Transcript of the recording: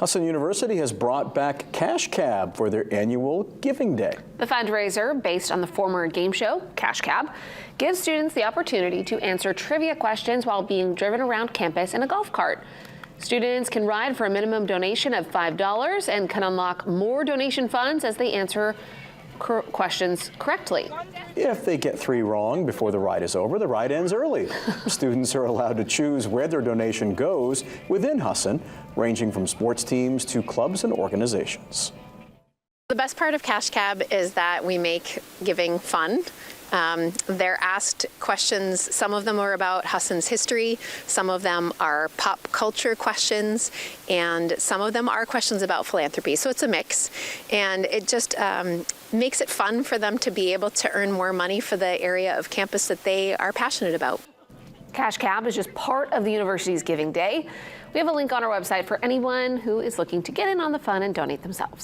Husson University has brought back Cash Cab for their annual Giving Day. The fundraiser, based on the former game show, Cash Cab, gives students the opportunity to answer trivia questions while being driven around campus in a golf cart. Students can ride for a minimum donation of $5 and can unlock more donation funds as they answer questions correctly. If they get 3 wrong before the ride is over, the ride ends early. Students are allowed to choose where their donation goes within Husson, ranging from sports teams to clubs and organizations. The best part of Cash Cab is that we make giving fun. They're asked questions. Some of them are about Husson's history, some of them are pop culture questions, and some of them are questions about philanthropy. So it's a mix, and it just makes it fun for them to be able to earn more money for the area of campus that they are passionate about. Cash Cab is just part of the university's Giving Day. We have a link on our website for anyone who is looking to get in on the fun and donate themselves.